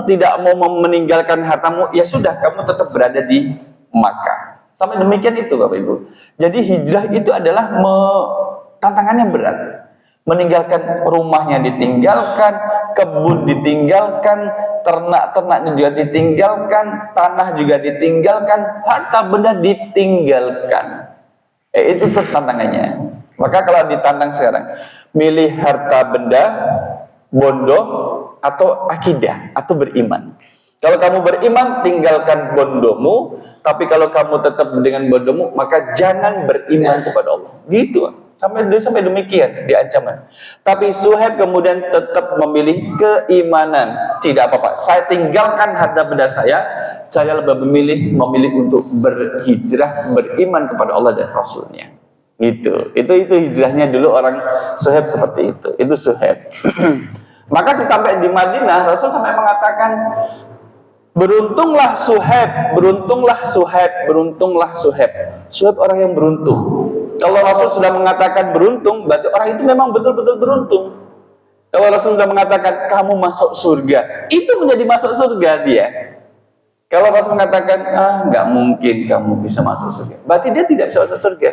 tidak mau meninggalkan hartamu, ya sudah, kamu tetap berada di Makkah. Sampai demikian itu Bapak Ibu. Jadi hijrah itu adalah tantangannya berat. Meninggalkan rumahnya ditinggalkan, kebun ditinggalkan, ternak-ternaknya juga ditinggalkan, tanah juga ditinggalkan, harta benda ditinggalkan. Itu tantangannya. Maka kalau ditantang sekarang, milih harta benda, bondo, atau akidah, atau beriman. Kalau kamu beriman, tinggalkan bondomu. Tapi kalau kamu tetap dengan bondomu, maka jangan beriman kepada Allah. Gitu. Sampai demikian di ancaman. Tapi Suhaib kemudian tetap memilih keimanan. Tidak apa-apa, saya tinggalkan harta benda saya lebih memilih untuk berhijrah, beriman kepada Allah dan Rasulnya. Itu hijrahnya dulu orang Suhaib seperti itu. Itu Suhaib. Maka sesampai di Madinah, Rasul sampai mengatakan, beruntunglah Suhaib, beruntunglah Suhaib, beruntunglah Suhaib. Suhaib orang yang beruntung. Kalau Rasul sudah mengatakan beruntung, berarti orang itu memang betul-betul beruntung. Kalau Rasul sudah mengatakan kamu masuk surga, itu menjadi masuk surga dia. Kalau Rasul mengatakan nggak mungkin kamu bisa masuk surga, berarti dia tidak bisa masuk surga.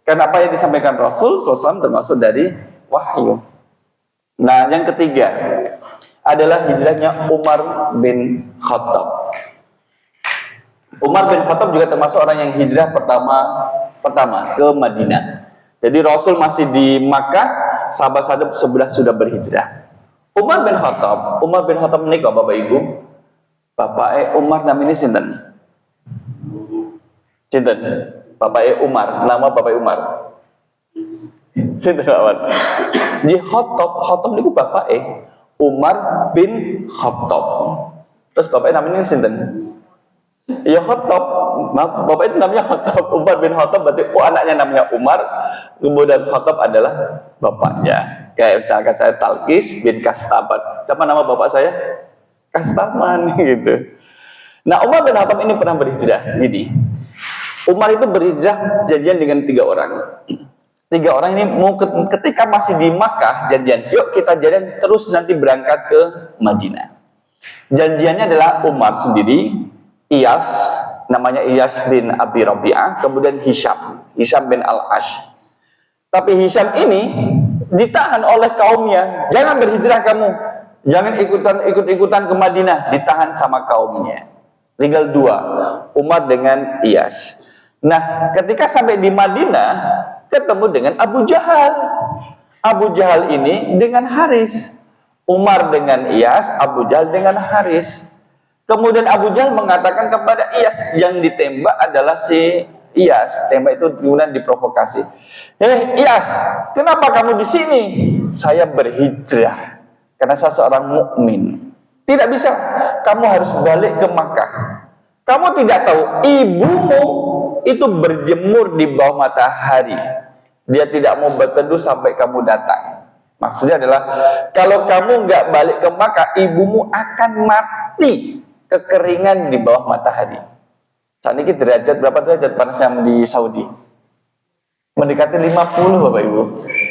Karena apa yang disampaikan Rasul SAW termasuk dari wahyu. Nah, yang ketiga adalah hijrahnya Umar bin Khattab. Umar bin Khattab juga termasuk orang yang hijrah pertama ke Madinah. Jadi Rasul masih di Makkah, sahabat-sahabat sebelah sudah berhijrah. Umar bin Khattab menikah Bapak Ibu. Bapak Umar namanya sinten? Sinten? Bapak Umar, nama Bapak Umar. Sinten lawan? Di Khattab niku Bapak Umar bin Khattab. Terus bapaknya namanya sinten? Ya Khattab. Bapak itu namanya Khattab. Umar bin Khattab berarti anaknya namanya Umar. Kemudian Khattab adalah bapaknya. Kayak misalkan saya Talqis bin Kastaban. Siapa nama bapak saya? Kastaman gitu. Nah, Umar bin Khattab ini pernah berhijrah. Jadi Umar itu berhijrah janjian dengan 3 orang. 3 orang ini ketika masih di Makkah janjian, yuk kita janjian terus nanti berangkat ke Madinah. Janjiannya adalah Umar sendiri, Iyas, namanya Iyas bin Abi Rabi'ah, kemudian Hisham bin Al-Ash. Tapi Hisham ini ditahan oleh kaumnya, jangan berhijrah kamu, jangan ikut-ikutan ke Madinah, ditahan sama kaumnya. Tinggal 2, Umar dengan Iyas. Nah, ketika sampai di Madinah, ketemu dengan Abu Jahal. Abu Jahal ini dengan Haris. Umar dengan Iyas, Abu Jahal dengan Haris. Kemudian Abu Jahal mengatakan kepada Iyas, yang ditembak adalah si Iyas. Tembak itu kemudian diprovokasi. Iyas, kenapa kamu di sini? Saya berhijrah karena saya seorang mukmin. Tidak bisa, kamu harus balik ke Makkah. Kamu tidak tahu, ibumu itu berjemur di bawah matahari. Dia tidak mau berteduh sampai kamu datang. Maksudnya adalah, kalau kamu nggak balik ke Makkah, ibumu akan mati kekeringan di bawah matahari. Saat ini derajat, berapa derajat panasnya di Saudi? Mendekati 50 Bapak Ibu.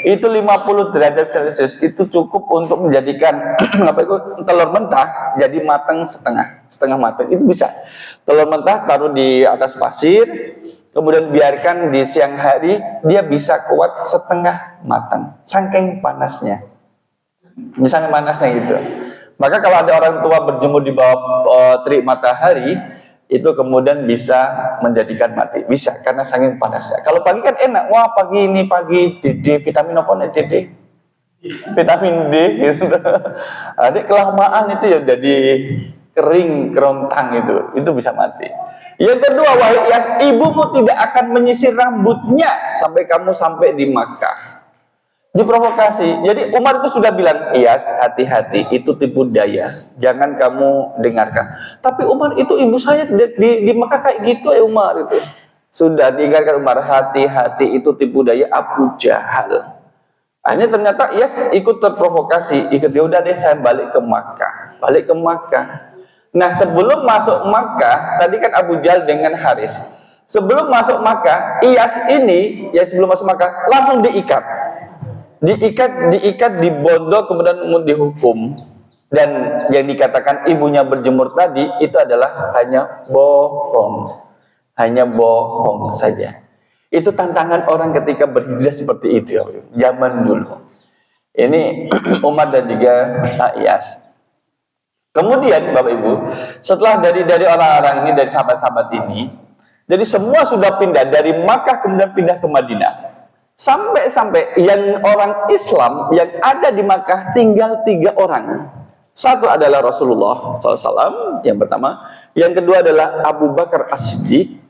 Itu 50 derajat Celcius itu cukup untuk menjadikan telur mentah jadi matang setengah matang. Itu bisa. Telur mentah taruh di atas pasir, kemudian biarkan di siang hari, dia bisa kuat setengah matang. Saking panasnya. Misalnya panasnya gitu. Maka kalau ada orang tua berjemur di bawah terik matahari, itu kemudian bisa menjadikan mati. Bisa, karena saking panasnya. Kalau pagi kan enak. Wah, pagi DD, vitamin apa nih DD? Vitamin D gitu. Adik kelamaan itu ya jadi kering, kerontang itu bisa mati. Yang kedua, wahai Iyas, ibumu tidak akan menyisir rambutnya sampai kamu sampai di Makkah. Diprovokasi. Jadi Umar itu sudah bilang, Iyas, hati-hati, itu tipu daya, jangan kamu dengarkan. Tapi Umar itu, ibu saya di Mekah kayak gitu Umar itu. Sudah diingatkan Umar, hati-hati, itu tipu daya Abu Jahal. Akhirnya ternyata Iyas ikut terprovokasi, ya udah deh saya balik ke Makkah. Nah, sebelum masuk Makkah, tadi kan Abu Jahal dengan Haris. Sebelum masuk Makkah, Iyas ini, ya sebelum masuk Makkah, langsung diikat, dibondol, kemudian dihukum. Dan yang dikatakan ibunya berjemur tadi itu adalah hanya bohong. Hanya bohong saja. Itu tantangan orang ketika berhijrah seperti itu zaman dulu. Ini Umar dan juga Iyas. Kemudian Bapak Ibu, setelah dari orang-orang ini, dari sahabat-sahabat ini, jadi semua sudah pindah dari Makkah kemudian pindah ke Madinah. Sampai-sampai yang orang Islam yang ada di Makkah tinggal 3 orang. Satu adalah Rasulullah SAW, yang pertama. Yang kedua adalah Abu Bakar As-Siddiq.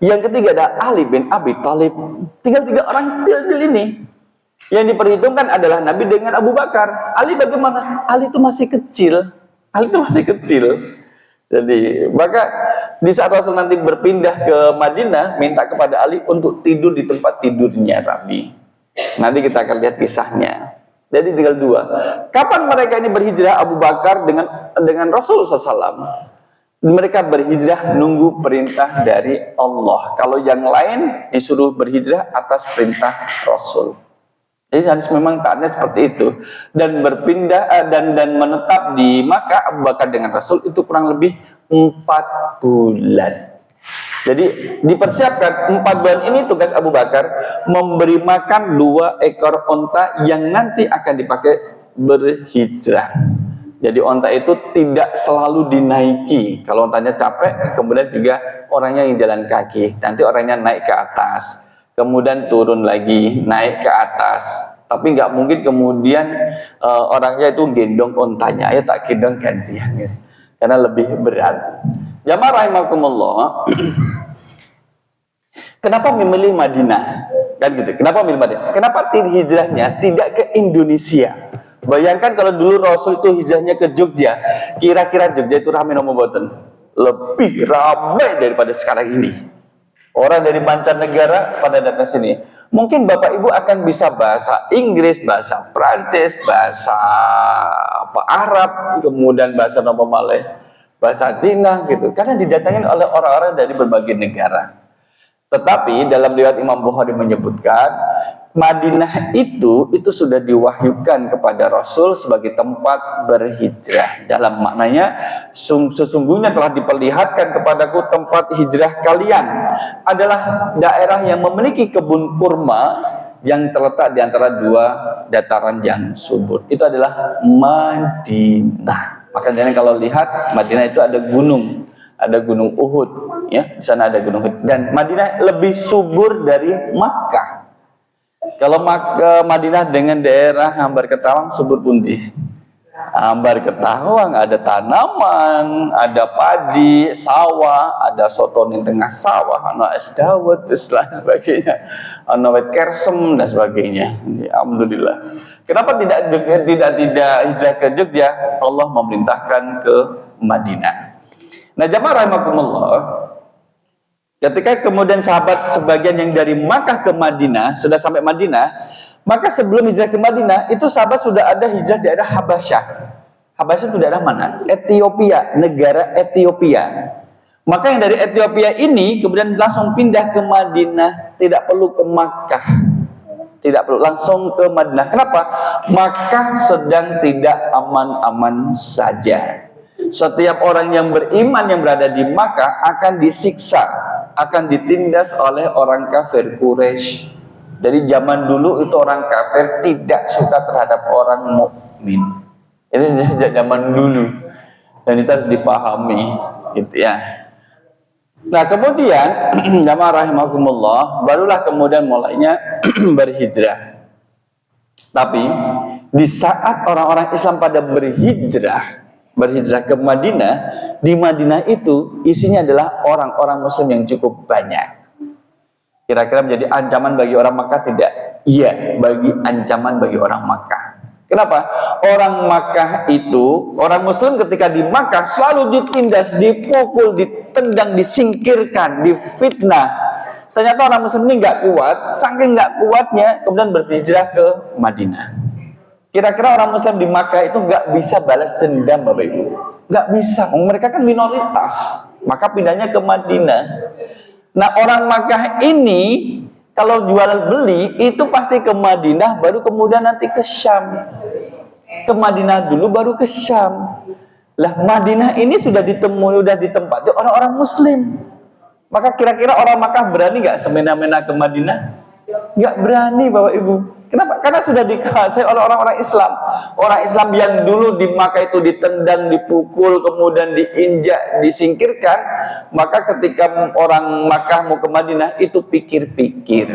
Yang ketiga adalah Ali bin Abi Thalib. Tinggal 3 orang pil ini. Yang diperhitungkan adalah Nabi dengan Abu Bakar. Ali bagaimana? Ali itu masih kecil. Ali itu masih kecil. Jadi, maka di saat Rasul nanti berpindah ke Madinah, minta kepada Ali untuk tidur di tempat tidurnya Nabi. Nanti kita akan lihat kisahnya. Jadi tinggal 2. Kapan mereka ini berhijrah? Abu Bakar dengan Rasul SAW. Mereka berhijrah nunggu perintah dari Allah. Kalau yang lain disuruh berhijrah atas perintah Rasul. Jadi harus memang taatnya seperti itu. Dan berpindah dan menetap di Makkah Abu Bakar dengan Rasul itu kurang lebih 4 bulan. Jadi dipersiapkan 4 bulan ini tugas Abu Bakar memberi makan 2 ekor onta yang nanti akan dipakai berhijrah. Jadi onta itu tidak selalu dinaiki. Kalau ontanya capek, kemudian juga orangnya yang jalan kaki. Nanti orangnya naik ke atas, kemudian turun lagi, naik ke atas. Tapi nggak mungkin kemudian orangnya itu gendong ontanya. Ya tak gendong gantian, gitu. Karena lebih berat. Jamaah rahimakumullah. Kenapa memilih Madinah? Kan gitu. Kenapa memilih Madinah? Kenapa hijrahnya tidak ke Indonesia? Bayangkan kalau dulu Rasul itu hijrahnya ke Jogja. Kira-kira Jogja itu ramai nomor boten? Lebih ramai daripada sekarang ini. Orang dari mancanegara pada datang sini. Mungkin Bapak Ibu akan bisa bahasa Inggris, bahasa Prancis, bahasa Arab, kemudian bahasa Malay, bahasa Cina gitu. Karena didatangin oleh orang-orang dari berbagai negara. Tetapi dalam riwayat Imam Bukhari menyebutkan Madinah itu sudah diwahyukan kepada Rasul sebagai tempat berhijrah. Dalam maknanya sesungguhnya telah diperlihatkan kepadaku tempat hijrah kalian adalah daerah yang memiliki kebun kurma yang terletak di antara 2 dataran yang subur. Itu adalah Madinah. Makanya kalau lihat Madinah itu ada gunung. Ada gunung Uhud, ya, di sana ada gunung Uhud. Dan Madinah lebih subur dari Makkah. Kalau Madinah dengan daerah Ambar Ketawang subur pundi. Ambar Ketawang ada tanaman, ada padi, sawah, ada soto di tengah sawah, ana es dawet dan sebagainya, ana wit kersem dan sebagainya. Alhamdulillah. Kenapa tidak hijrah ke Jogja? Allah memerintahkan ke Madinah. Nah, jamaah rahimakumullah, ketika kemudian sahabat sebagian yang dari Makkah ke Madinah sudah sampai Madinah, maka sebelum hijrah ke Madinah itu sahabat sudah ada hijrah daerah Habasyah. Habasyah itu daerah mana? Ethiopia, negara Ethiopia. Maka yang dari Ethiopia ini kemudian langsung pindah ke Madinah, tidak perlu ke Makkah. Tidak perlu, langsung ke Madinah. Kenapa? Makkah sedang tidak aman-aman saja. Setiap orang yang beriman yang berada di Makkah akan disiksa, akan ditindas oleh orang kafir Quraisy. Dari zaman dulu itu orang kafir tidak suka terhadap orang mukmin. Itu sejak zaman dulu. Dan itu harus dipahami, gitu ya. Nah, kemudian jamaah rahimakumullah, barulah kemudian mulainya berhijrah. Tapi di saat orang-orang Islam pada berhijrah ke Madinah, di Madinah itu isinya adalah orang-orang Muslim yang cukup banyak. Kira-kira menjadi ancaman bagi orang Makkah tidak? Iya, ancaman bagi orang Makkah. Kenapa? Orang Makkah itu, orang Muslim ketika di Makkah selalu ditindas, dipukul, ditendang, disingkirkan, difitnah. Ternyata orang Muslim ini nggak kuat, saking nggak kuatnya kemudian berhijrah ke Madinah. Kira-kira orang Muslim di Makkah itu nggak bisa balas dendam, Bapak Ibu. Nggak bisa, mereka kan minoritas. Maka pindahnya ke Madinah. Nah, orang Makkah ini kalau jual beli itu pasti ke Madinah, baru kemudian nanti ke Syam. ke Madinah dulu baru ke Syam. Lah Madinah ini sudah ditempati orang-orang Muslim. Maka kira-kira orang Makkah berani nggak semena-mena ke Madinah? Nggak berani, Bapak Ibu. Kenapa? Karena sudah dikuasai oleh orang-orang Islam. Orang Islam yang dulu di Makkah itu ditendang, dipukul, kemudian diinjak, disingkirkan. Maka ketika orang Makkah mau ke Madinah itu pikir-pikir.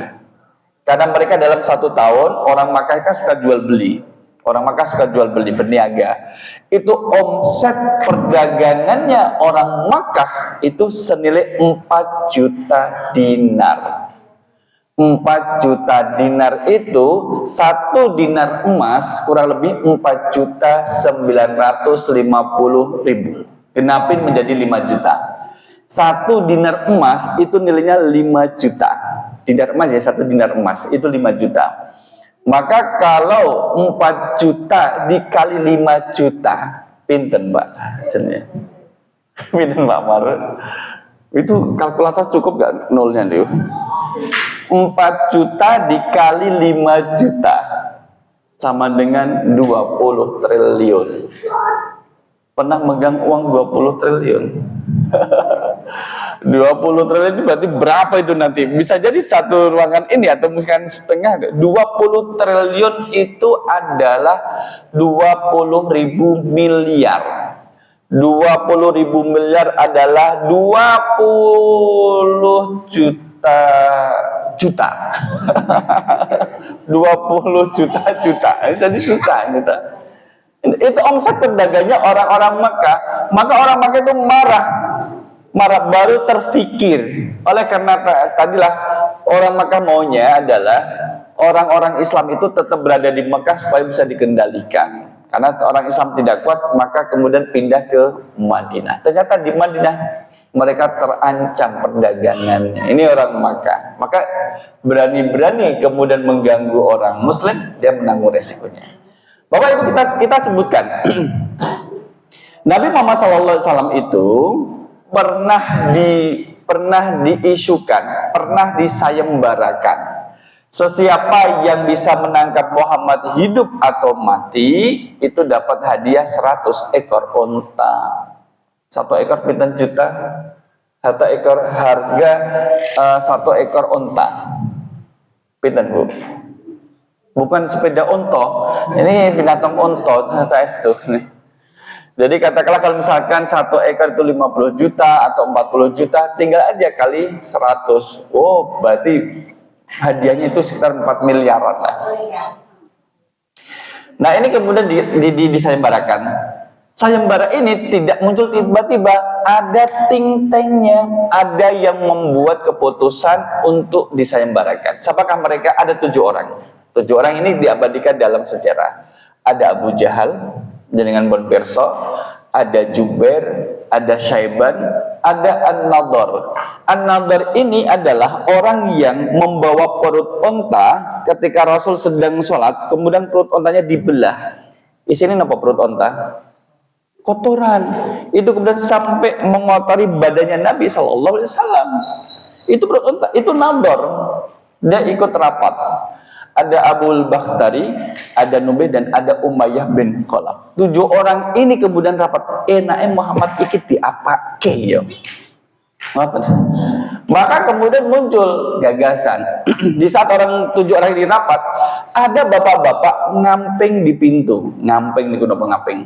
Karena mereka dalam 1 tahun orang Makkah kan suka jual beli. Orang Makkah suka jual beli, berniaga. Itu omset perdagangannya orang Makkah itu senilai 4 juta dinar. 4 juta dinar itu 1 dinar emas kurang lebih 4.950.000. Genapin menjadi 5 juta. 1 dinar emas itu nilainya 5 juta. Dinar emas ya, 1 dinar emas itu 5 juta. Maka kalau 4 juta dikali 5 juta, pinten Pak hasilnya? Pinten Pak Marun? Itu kalkulator cukup gak nolnya nih? 4 juta dikali 5 juta sama dengan 20 triliun. Pernah megang uang 20 triliun? 20 triliun itu berarti berapa itu nanti? Bisa jadi satu ruangan ini atau mungkin setengah. 20 triliun itu adalah 20.000 miliar. 20.000 miliar adalah 20 juta. 20 juta. Jadi susah gitu. Itu omset perdagangnya orang-orang Makkah. Maka orang Makkah itu marah baru terfikir. Oleh karena tadilah orang Makkah maunya adalah orang-orang Islam itu tetap berada di Makkah supaya bisa dikendalikan. Karena orang Islam tidak kuat, maka kemudian pindah ke Madinah. Ternyata di Madinah mereka terancam perdagangannya. Ini orang Makkah. Maka berani-berani kemudian mengganggu orang Muslim, dia menanggung resikonya. Bapak Ibu, kita sebutkan Nabi Muhammad SAW itu pernah diisukan, pernah disayembarakan. Sesiapa yang bisa menangkap Muhammad hidup atau mati itu dapat hadiah 100 ekor unta. 1 ekor pinten juta? 1 ekor harga 1 ekor unta. Pinten Bu? Bukan sepeda onto. Ini binatang onto saya itu nih. Jadi katakanlah kalau misalkan 1 ekor itu 50 juta atau 40 juta, tinggal aja kali 100. Oh, berarti hadiahnya itu sekitar 4 miliaran lah. Nah, ini kemudian disayembarakan. Sayembara ini tidak muncul tiba-tiba, ada think tanknya, ada yang membuat keputusan untuk disayembarakan. Siapakah mereka? Ada 7 orang. 7 orang ini diabadikan dalam sejarah. Ada Abu Jahal dengan Bon Perso, ada Jubair, ada Syaiban, ada An-Nadhr. An-Nadhr ini adalah orang yang membawa perut onta ketika Rasul sedang sholat, kemudian perut ontanya dibelah. Isinya apa perut onta? Kotoran. Itu kemudian sampai mengotori badannya Nabi SAW. Itu perut onta, itu Nadhr. Dia ikut rapat. Ada Abul Bakhtari, ada Nubaih, dan ada Umayyah bin Khalaf. 7 orang ini kemudian rapat. Enaknya Muhammad ikut diapake ya. Maka kemudian muncul gagasan. Di saat 7 orang ini rapat, ada bapak-bapak ngamping di pintu. Ngamping niku napa ngamping?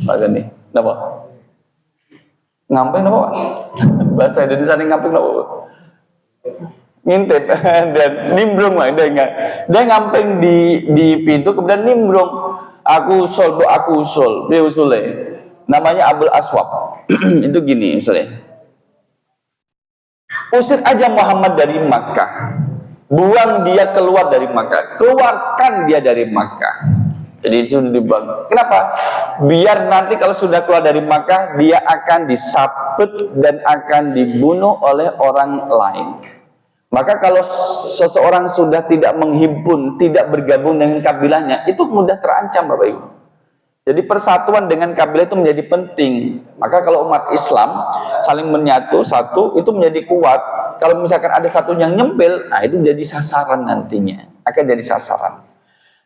Pak Gani, napa? Ngamping napa? Bahasa Indonesia ngamping napa? Ngintip dan nimbrung lah, dia ngamping di pintu, kemudian nimbrung, aku usul, dia usulnya namanya Abul Aswab. Itu gini misalnya, usir aja Muhammad dari Makkah, buang dia keluar dari Makkah, keluarkan dia dari Makkah. Jadi itu dibuang. Kenapa? Biar nanti kalau sudah keluar dari Makkah, dia akan disabet dan akan dibunuh oleh orang lain. Maka kalau seseorang sudah tidak menghimpun, tidak bergabung dengan kabilahnya, itu mudah terancam Bapak Ibu. Jadi persatuan dengan kabilah itu menjadi penting. Maka kalau umat Islam saling menyatu satu, itu menjadi kuat. Kalau misalkan ada satu yang nyempil, nah itu jadi sasaran nantinya. Akan jadi sasaran.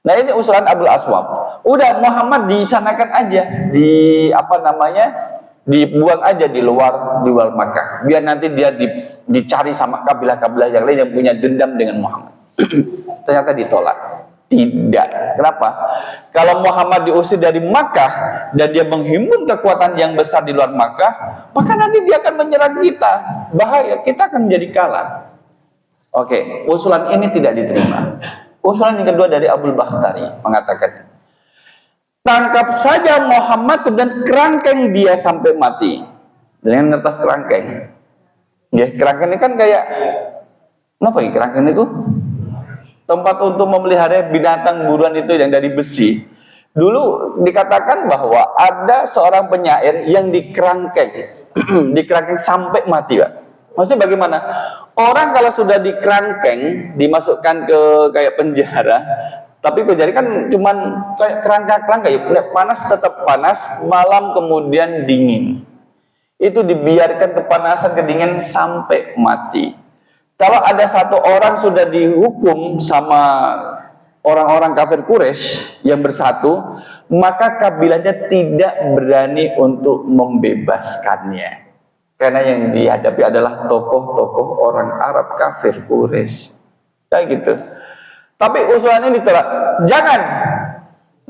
Nah ini usulan Abul Aswam. Udah Muhammad disanakan aja, dibuang aja di luar Makkah. Biar nanti dia dicari sama kabilah-kabilah yang lain yang punya dendam dengan Muhammad. Ternyata ditolak. Tidak. Kenapa? Kalau Muhammad diusir dari Makkah dan dia menghimpun kekuatan yang besar di luar Makkah, maka nanti dia akan menyerang kita. Bahaya, kita akan menjadi kalah. Oke, usulan ini tidak diterima. Usulan yang kedua dari Abul Bakhtari mengatakan, tangkap saja Muhammad kemudian kerangkeng dia sampai mati dengan ngetas kerangkeng. Ya, kerangkeng ini kan kayak apa ya kerangkeng itu? Tempat untuk memelihara binatang buruan itu yang dari besi. Dulu dikatakan bahwa ada seorang penyair yang dikerangkeng, dikerangkeng sampai mati, Pak. Maksudnya bagaimana? Orang kalau sudah dikerangkeng, dimasukkan ke kayak penjara, tapi penjara kan cuman kayak kerangka-kerangka ya, panas tetap panas, malam kemudian dingin. Itu dibiarkan kepanasan, kedingin sampai mati. Kalau ada satu orang sudah dihukum sama orang-orang kafir Quraisy yang bersatu, maka kabilahnya tidak berani untuk membebaskannya. Karena yang dihadapi adalah tokoh-tokoh orang Arab kafir Quraisy. Kayak gitu. Tapi usulan ini ditolak. Jangan.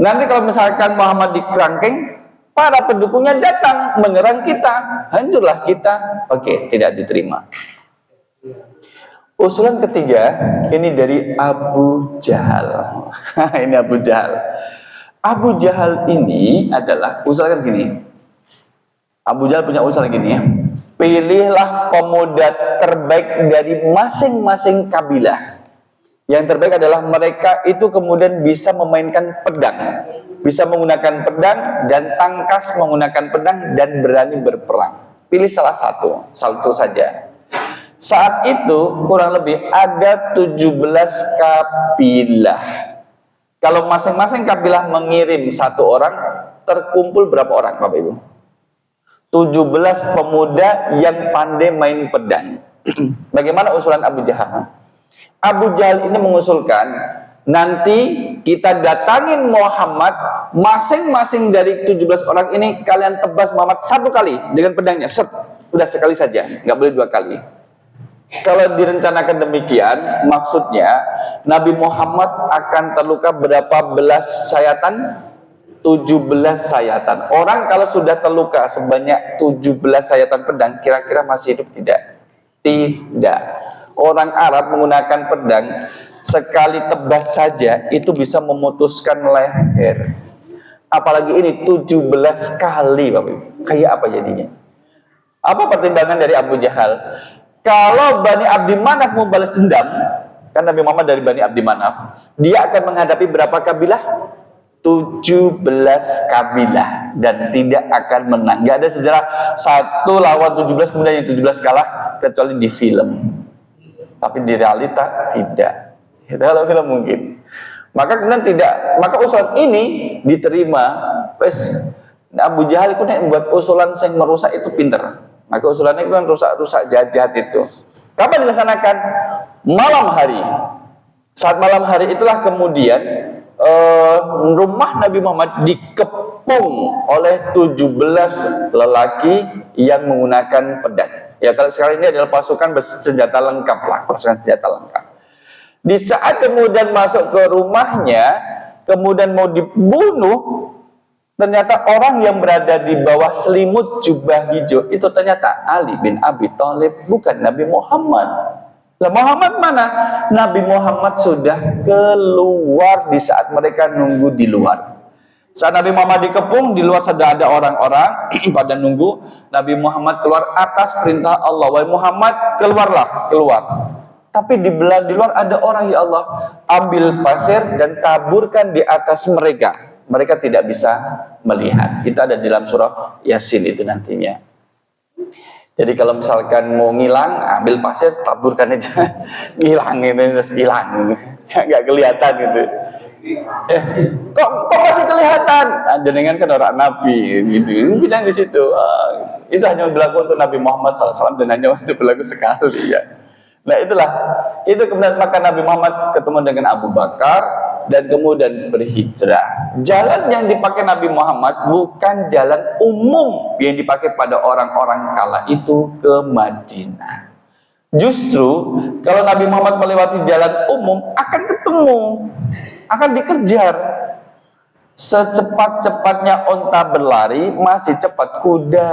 Nanti kalau misalkan Muhammad dikerangkeng, para pendukungnya datang menyerang kita, hancurlah kita. Oke, tidak diterima. Usulan ketiga ini dari Abu Jahal. Ini Abu Jahal. Abu Jahal ini adalah usulan gini. Abu Jahal punya usulan gini ya. Pilihlah pemuda terbaik dari masing-masing kabilah. Yang terbaik adalah mereka itu kemudian bisa memainkan pedang, bisa menggunakan pedang dan tangkas menggunakan pedang dan berani berperang. Pilih salah satu saja. Saat itu kurang lebih ada 17 kabilah. Kalau masing-masing kabilah mengirim satu orang, terkumpul berapa orang Bapak Ibu? 17 pemuda yang pandai main pedang. Bagaimana usulan Abu Jahal? Abu Jahal ini mengusulkan, nanti kita datangin Muhammad, masing-masing dari 17 orang ini kalian tebas Muhammad satu kali dengan pedangnya, udah sekali saja, nggak boleh dua kali. Kalau direncanakan demikian, maksudnya Nabi Muhammad akan terluka berapa belas sayatan? 17 sayatan. Orang kalau sudah terluka sebanyak 17 sayatan pedang, kira-kira masih hidup tidak? Tidak. Orang Arab menggunakan pedang, sekali tebas saja itu bisa memutuskan leher. Apalagi ini 17 kali, Bapak Ibu. Kayak apa jadinya? Apa pertimbangan dari Abu Jahal? Kalau Bani Abdi Manaf mau balas dendam, kan Nabi Muhammad dari Bani Abdi Manaf, dia akan menghadapi berapa kabilah? 17 kabilah dan tidak akan menang. Gak ada sejarah satu lawan 17 kemudian yang 17 kalah kecuali di film. Tapi di realita tidak. Dalam film mungkin. Maka kemudian tidak. Maka usulan ini diterima. Wes Abu Jahal itu membuat usulan yang merusak itu pinter. Maka usulannya itu kan rusak jahat itu. Kapan dilaksanakan? Malam hari. Saat malam hari itulah kemudian rumah Nabi Muhammad dikepung oleh 17 lelaki yang menggunakan pedang. Ya kalau sekarang ini adalah pasukan bersenjata lengkap lah, pasukan senjata lengkap. Di saat kemudian masuk ke rumahnya, kemudian mau dibunuh, ternyata orang yang berada di bawah selimut jubah hijau itu ternyata Ali bin Abi Thalib, bukan Nabi Muhammad. Lah Muhammad mana? Nabi Muhammad sudah keluar di saat mereka nunggu di luar. Saat Nabi Muhammad dikepung, di luar sudah ada orang-orang pada nunggu. Nabi Muhammad keluar atas perintah Allah. Wahai Muhammad, keluarlah, keluar. Tapi di luar ada orang, ya Allah, ambil pasir dan taburkan di atas mereka. Mereka tidak bisa melihat. Itu ada di dalam surah Yasin itu nantinya. Jadi kalau misalkan mau ngilang, ambil pasir, taburkan aja, ngilang gitu, terus hilang, nggak kelihatan gitu. Kok masih kelihatan? Jenengan kan orang Nabi, gitu. Bilang di situ, itu hanya berlaku untuk Nabi Muhammad SAW dan hanya untuk berlaku sekali ya. Nah itulah, itu kemudian maka Nabi Muhammad ketemu dengan Abu Bakar, dan kemudian berhijrah. Jalan yang dipakai Nabi Muhammad bukan jalan umum yang dipakai pada orang-orang kala itu ke Madinah. Justru kalau Nabi Muhammad melewati jalan umum akan ketemu, akan dikejar. Secepat-cepatnya onta berlari masih cepat kuda.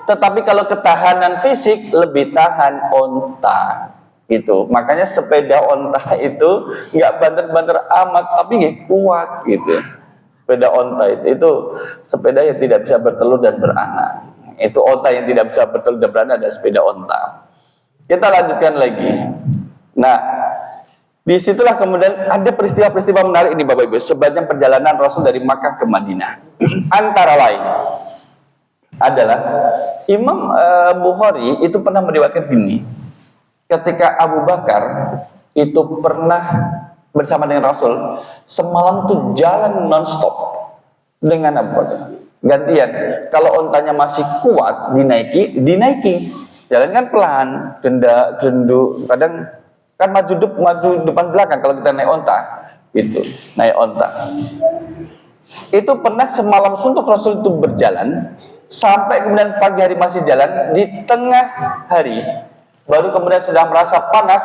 Tetapi kalau ketahanan fisik lebih tahan onta. Gitu. Makanya sepeda onta itu nggak banter-banter amat, tapi nggak kuat gitu. Sepeda onta itu sepeda yang tidak bisa bertelur dan beranak. Itu onta yang tidak bisa bertelur dan beranak adalah sepeda onta. Kita lanjutkan lagi. Nah, disitulah kemudian ada peristiwa-peristiwa menarik ini Bapak Ibu sepanjang perjalanan Rasul dari Makkah ke Madinah. Antara lain adalah Imam Bukhari itu pernah meriwayatkan gini. Ketika Abu Bakar itu pernah bersama dengan Rasul semalam tuh jalan non-stop dengan Abu Bakar. Gantian, kalau ontanya masih kuat dinaiki. Jalan kan pelan, genduk, kadang kan maju depan belakang kalau kita naik onta. Itu, naik onta. Itu pernah semalam suntuk Rasul itu berjalan sampai kemudian pagi hari masih jalan, di tengah hari baru kemudian sudah merasa panas,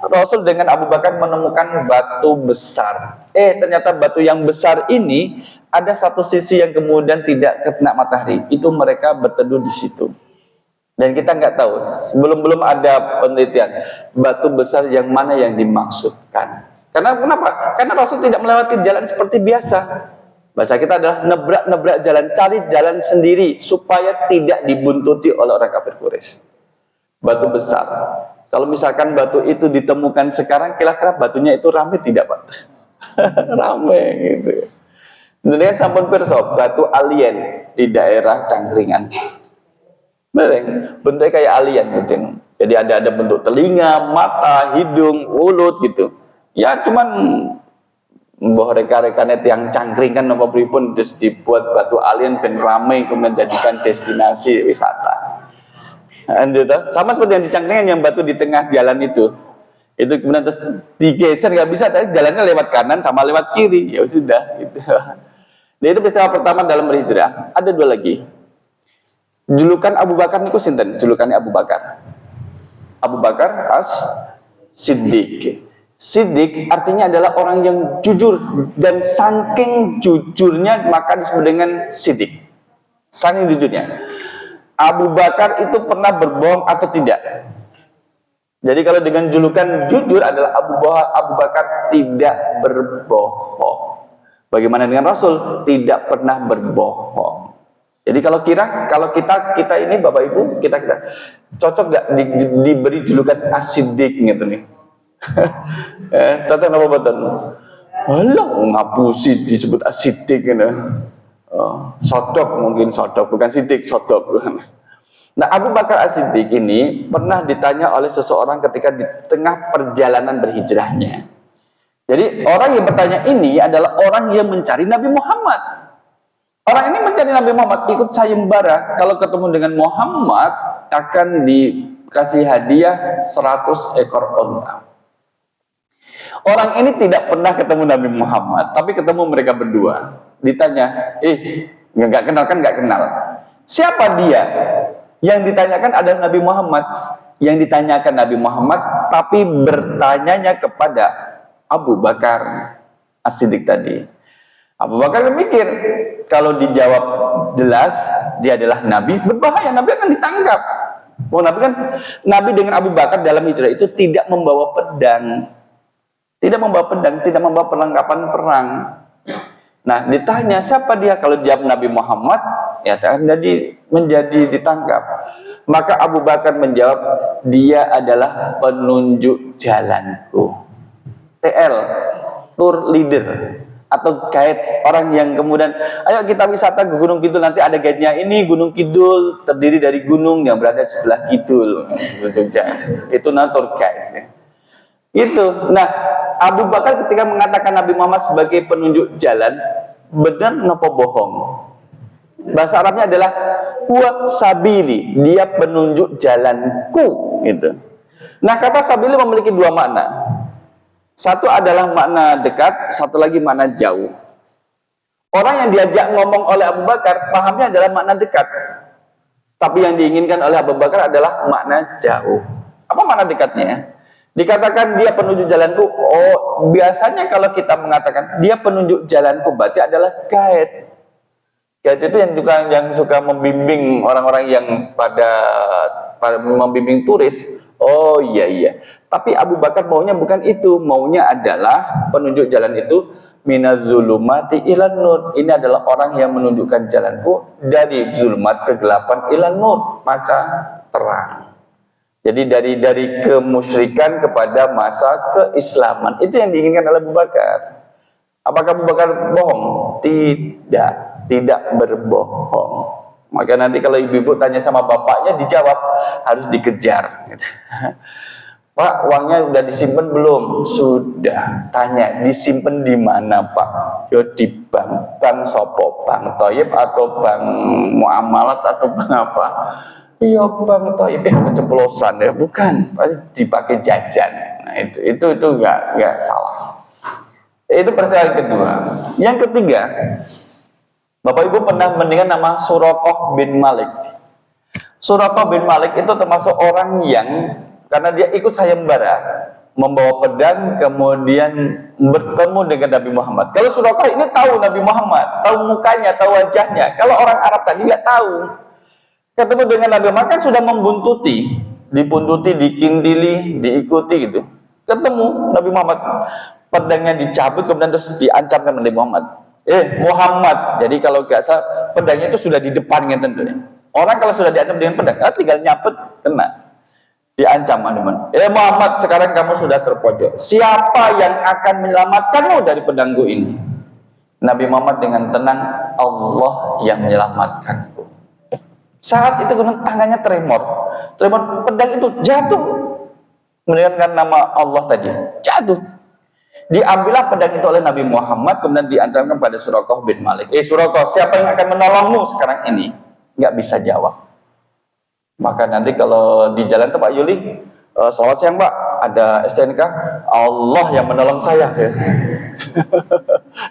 Rasul dengan Abu Bakar menemukan batu besar. Ternyata batu yang besar ini ada satu sisi yang kemudian tidak kena matahari. Itu mereka berteduh di situ. Dan kita nggak tahu, belum ada penelitian batu besar yang mana yang dimaksudkan. Karena kenapa? Karena Rasul tidak melewati jalan seperti biasa. Bahasa kita adalah nebrak jalan, cari jalan sendiri supaya tidak dibuntuti oleh orang kafir Quraisy. Batu besar. Kalau misalkan batu itu ditemukan sekarang, kira-kira batunya itu rame tidak Pak? Rame gitu. Dengan sampun pirsa batu alien di daerah Cangkringan. Bentuknya kayak alien mungkin. Jadi ada bentuk telinga, mata, hidung, mulut gitu. Ya cuman mbah reka-rekane tiang Cangkringan napa pripun terus dibuat batu alien ben rame kemudian jadikan destinasi wisata. Sama seperti yang di Cangkringan yang batu di tengah jalan itu kemudian terus digeser nggak bisa, tadi jalannya lewat kanan sama lewat kiri, ya sudah gitu. Nah, itu peristiwa pertama dalam berhijrah. Ada dua lagi. Julukan Abu Bakar niku sinten? Julukannya Abu Bakar. Abu Bakar As-Siddiq. Siddiq artinya adalah orang yang jujur, dan saking jujurnya maka disebut dengan Siddiq. Saking jujurnya. Abu Bakar itu pernah berbohong atau tidak? Jadi kalau dengan julukan jujur adalah Abu Bakar tidak berbohong. Bagaimana dengan Rasul? Tidak pernah berbohong. Jadi kalau kita ini Bapak Ibu, kita cocok gak diberi julukan As-Siddiq gitu nih? Cocok apa betul? Alah, ngapusi disebut As-Siddiq gitu. Sodok mungkin, sodok bukan sidik, sodok. Nah, Abu Bakar As-Siddiq ini pernah ditanya oleh seseorang ketika di tengah perjalanan berhijrahnya. Jadi orang yang bertanya ini adalah orang yang mencari Nabi Muhammad. Orang ini mencari Nabi Muhammad, ikut sayembara. Kalau ketemu dengan Muhammad akan dikasih hadiah 100 ekor onta. Orang ini tidak pernah ketemu Nabi Muhammad, tapi ketemu mereka berdua. Ditanya, nggak kenal kan? Nggak kenal. Siapa dia? Yang ditanyakan adalah Nabi Muhammad. Yang ditanyakan Nabi Muhammad, tapi bertanyanya kepada Abu Bakar As-Siddiq tadi. Abu Bakar mikir, kalau dijawab jelas dia adalah Nabi, berbahaya, Nabi akan ditangkap. Nabi dengan Abu Bakar dalam hijrah itu tidak membawa pedang, tidak membawa perlengkapan perang. Nah, ditanya siapa dia, kalau jawab Nabi Muhammad, ya menjadi ditangkap. Maka Abu Bakar menjawab, dia adalah penunjuk jalanku. TL, tour leader atau guide, orang yang kemudian ayo kita wisata ke Gunung Kidul, nanti ada guide-nya, ini Gunung Kidul terdiri dari gunung yang berada di sebelah kidul, itu tour guide. Itu. Nah, Abu Bakar ketika mengatakan Nabi Muhammad sebagai penunjuk jalan, benar nopo bohong? Bahasa Arabnya adalah huwa sabili, dia penunjuk jalanku gitu. Nah, kata sabili memiliki dua makna. Satu adalah makna dekat, satu lagi makna jauh. Orang yang diajak ngomong oleh Abu Bakar, pahamnya adalah makna dekat. Tapi yang diinginkan oleh Abu Bakar adalah makna jauh. Apa makna dekatnya? Dikatakan dia penunjuk jalanku. Oh, biasanya kalau kita mengatakan dia penunjuk jalanku, berarti adalah guide. Guide itu yang suka membimbing orang-orang yang pada membimbing turis. Oh iya. Tapi Abu Bakar maunya bukan itu. Maunya adalah penunjuk jalan itu minaz-zulumati ilan nur. Ini adalah orang yang menunjukkan jalanku dari zulumat kegelapan ilan nur, masa terang. Jadi dari kemusyrikan kepada masa keislaman. Itu yang diinginkan oleh Abu Bakar. Apakah Abu Bakar bohong? Tidak berbohong. Maka nanti kalau ibu-ibu tanya sama bapaknya, dijawab harus dikejar. Pak, uangnya udah disimpan belum? Sudah. Tanya, disimpan di mana Pak? Yo di bank sopo, bank Thayyib atau bank muamalat atau bank apa? Iya Bang Thayyib, keceplosan ya, bukan, pasti dipakai jajan. Nah itu nggak salah. Itu pertanyaan kedua. Yang ketiga, Bapak Ibu pernah mendengar nama Suraqah bin Malik. Suraqah bin Malik itu termasuk orang yang karena dia ikut sayembara, membawa pedang, kemudian bertemu dengan Nabi Muhammad. Kalau Suraqah ini tahu Nabi Muhammad, tahu mukanya, tahu wajahnya. Kalau orang Arab tadi nggak tahu. Ketemu dengan Nabi Muhammad kan sudah membuntuti, dibuntuti, dikindili, diikuti gitu. Ketemu Nabi Muhammad, pedangnya dicabut kemudian terus diancamkan Nabi Muhammad. Muhammad. Jadi kalau nggak salah pedangnya itu sudah di depannya tentunya. Orang kalau sudah diancam dengan pedang, tinggal nyabut kena. Diancam Nabi Muhammad. Muhammad, sekarang kamu sudah terpojok. Siapa yang akan menyelamatkanmu dari pedangku ini? Nabi Muhammad dengan tenang, Allah yang menyelamatkanku. Saat itu tangannya tremor pedang itu jatuh, mendengarkan nama Allah tadi, jatuh. Diambillah pedang itu oleh Nabi Muhammad, kemudian diancamkan pada Suraqah bin Malik. Suraqah, siapa yang akan menolongmu sekarang ini? Nggak bisa jawab. Maka nanti kalau di jalan tuh Pak Yuli, selamat siang Pak, ada STNK, Allah yang menolong saya.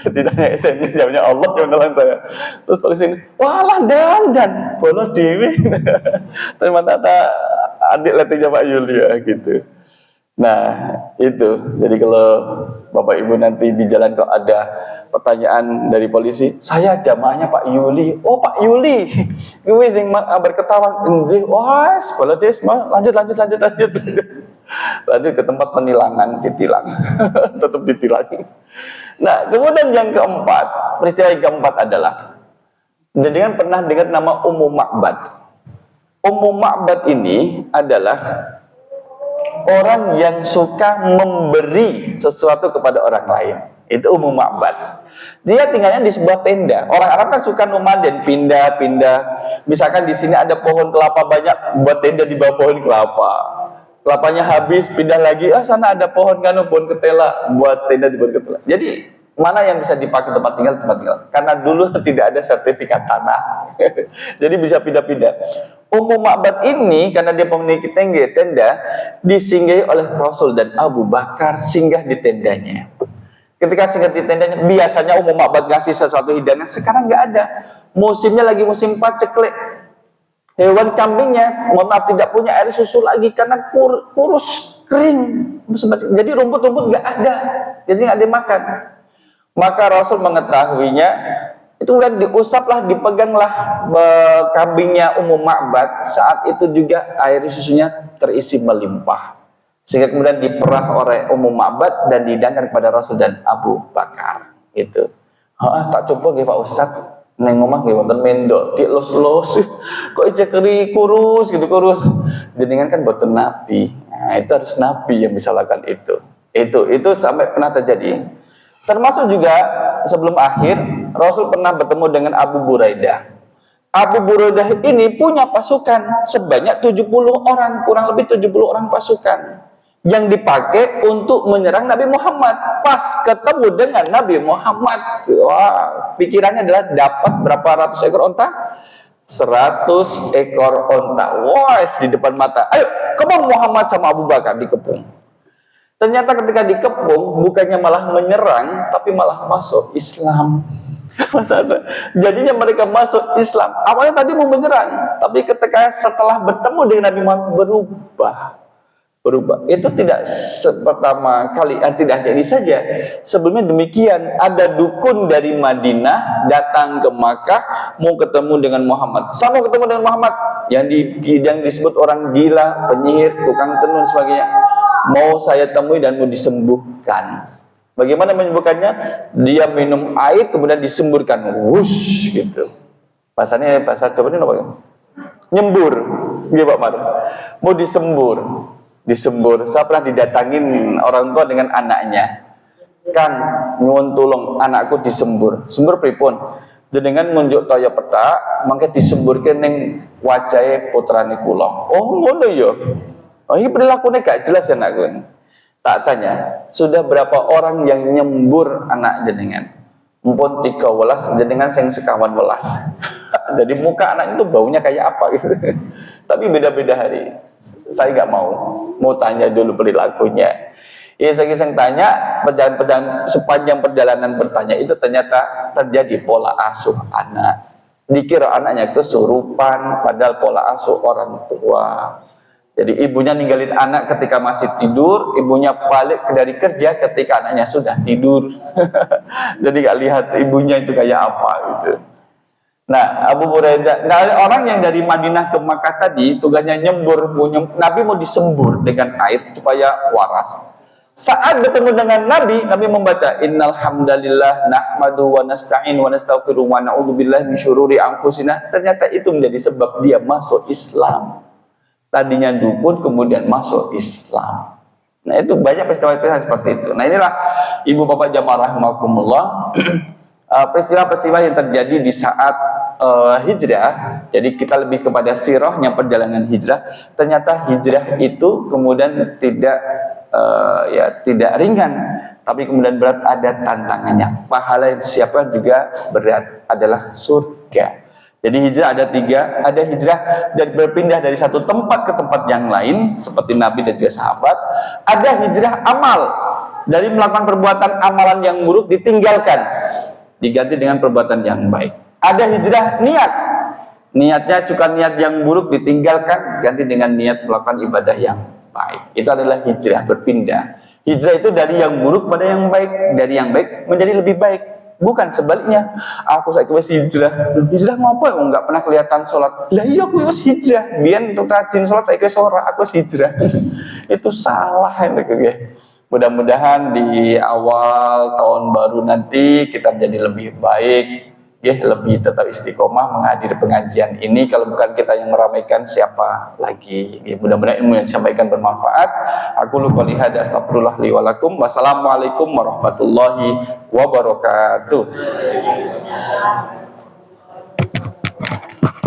Tidaknya STNK, jawabnya Allah yang menolong saya. Terus polisi ini, walah dan bolos dewi. Terima tata adik letihnya Pak Yuli ya gitu. Nah itu, jadi kalau Bapak Ibu nanti di jalan kok ada pertanyaan dari polisi, saya jamaahnya Pak Yuli. Oh Pak Yuli, gue sing berketawa, enjih, wah, boleh lanjut. Lanjut ke tempat penilangan, ditilang, tetap ditilang. Nah kemudian yang keempat, peristiwa yang keempat adalah, dengan pernah dengar nama Ummu Ma'bad. Ummu Ma'bad ini adalah orang yang suka memberi sesuatu kepada orang lain. Itu Ummu Ma'bad. Dia tinggalnya di sebuah tenda. Orang Arab kan suka nomaden, pindah-pindah. Misalkan di sini ada pohon kelapa banyak, buat tenda di bawah pohon kelapa. Kelapanya habis, pindah lagi. Sana ada pohon pohon ketela, buat tenda di pohon ketela. Jadi mana yang bisa dipakai tempat tinggal? Karena dulu tidak ada sertifikat tanah. Jadi bisa pindah-pindah. Ummu Ma'bad ini karena dia memiliki tenda, disinggahi oleh Rasul dan Abu Bakar singgah di tendanya. Ketika singgah di tendanya, biasanya Ummu Ma'bad ngasih sesuatu hidangan, sekarang nggak ada. Musimnya lagi musim paceklik. Hewan kambingnya, mohon maaf, tidak punya air susu lagi karena kurus, kering. Jadi rumput-rumput nggak ada, jadi nggak dimakan. Maka Rasul mengetahuinya, itu kemudian diusaplah, dipeganglah kambingnya Ummu Ma'bad. Saat itu juga air susunya terisi melimpah, sehingga kemudian diperah oleh Ummu Ma'bad dan dihidangkan kepada Rasul dan Abu Bakar. Itu. Tak coba nggih Pak Ustadz, neng omah nggih wonten mendok, los-los, kok keri kurus gitu kurus. Jenengan kan boten nabi. Nah, itu harus nabi yang bisa lakukan itu. Itu sampai pernah terjadi. Termasuk juga sebelum akhir, Rasul pernah bertemu dengan Abu Buraidah. Abu Buraidah ini punya pasukan sebanyak 70 orang, kurang lebih 70 orang pasukan yang dipakai untuk menyerang Nabi Muhammad. Pas ketemu dengan Nabi Muhammad, wah, pikirannya adalah dapat berapa ratus ekor onta? 100 ekor onta. Wah, di depan mata. Ayo, kemana Muhammad sama Abu Bakar dikepung. Ternyata ketika dikepung, bukannya malah menyerang, tapi malah masuk Islam. Jadinya mereka masuk Islam. Awalnya tadi mau menyerang, tapi ketika setelah bertemu dengan Nabi Muhammad berubah. Itu tidak pertama kali, tidak jadi saja. Sebelumnya demikian, ada dukun dari Madinah datang ke Makkah mau ketemu dengan Muhammad. Saya mau ketemu dengan Muhammad, yang disebut orang gila, penyihir, tukang tenun sebagainya. Mau saya temui dan mau disembuhkan. Bagaimana menyembuhkannya? Dia minum air kemudian disemburkan, wush gitu. Bahasanya bahasa coba ini apa? Nyembur, gitu Pak Mar. Mau disembur. Saya pernah didatangin orang tua dengan anaknya. Kang, nyuwun tulung anakku disembur. Sembur pripun? Jenengan ngunjuk toya peta, mangke disemburke ning wajahe putrane kula. Oh, ngono ya. Oh, ini perilakunya gak jelas ya anakku. Tak tanya, sudah berapa orang yang nyembur anak jenengan? Mumpun 13, jenengan sing sekawan welas. Jadi muka anak itu baunya kayak apa gitu. Tapi beda-beda hari. Saya nggak mau tanya dulu perilakunya. Ya, saya tanya, sepanjang perjalanan bertanya itu ternyata terjadi pola asuh anak. Dikira anaknya kesurupan, padahal pola asuh orang tua. Jadi ibunya ninggalin anak ketika masih tidur, ibunya balik dari kerja ketika anaknya sudah tidur. Jadi gak lihat ibunya itu kayak apa gitu. Nah, Abu Hurairah, orang yang dari Madinah ke Makkah tadi tugasnya nyembur, Nabi mau disembur dengan air supaya waras. Saat bertemu dengan Nabi membaca Innal hamdalillah nahmadu wa nasta'in wa nastaghfiru wa na'udzubillahi min syururi anfusina. Ternyata itu menjadi sebab dia masuk Islam. Tadinya dukun kemudian masuk Islam. Nah, itu banyak peristiwa-peristiwa seperti itu. Nah, inilah ibu bapak jamaah rahimakumullah, peristiwa-peristiwa yang terjadi di saat hijrah. Jadi kita lebih kepada sirahnya perjalanan hijrah. Ternyata hijrah itu kemudian tidak ringan, tapi kemudian berat, ada tantangannya. Pahala yang disiapkan juga berat, adalah surga. Jadi hijrah ada 3, ada hijrah dan berpindah dari satu tempat ke tempat yang lain seperti Nabi dan juga sahabat. Ada hijrah amal, dari melakukan perbuatan amalan yang buruk ditinggalkan, diganti dengan perbuatan yang baik. Ada hijrah niat, niatnya cukup niat yang buruk ditinggalkan, ganti dengan niat melakukan ibadah yang baik. Itu adalah hijrah, berpindah. Hijrah itu dari yang buruk pada yang baik, dari yang baik menjadi lebih baik. Bukan sebaliknya, aku saiki wis hijrah. Hijrah ngopo ya? Enggak pernah kelihatan sholat. Lah iya aku wis hijrah. Biyen rajin sholat saiki wis ora, aku wis hijrah. Itu salah ya. Mudah-mudahan di awal tahun baru nanti kita menjadi lebih baik, lebih tetap istiqomah menghadiri pengajian ini. Kalau bukan kita yang meramaikan, siapa lagi? Mudah-mudahan ilmu yang disampaikan bermanfaat. Aku lupa lihat, astagfirullah li wa lakum. Wassalamualaikum warahmatullahi wabarakatuh.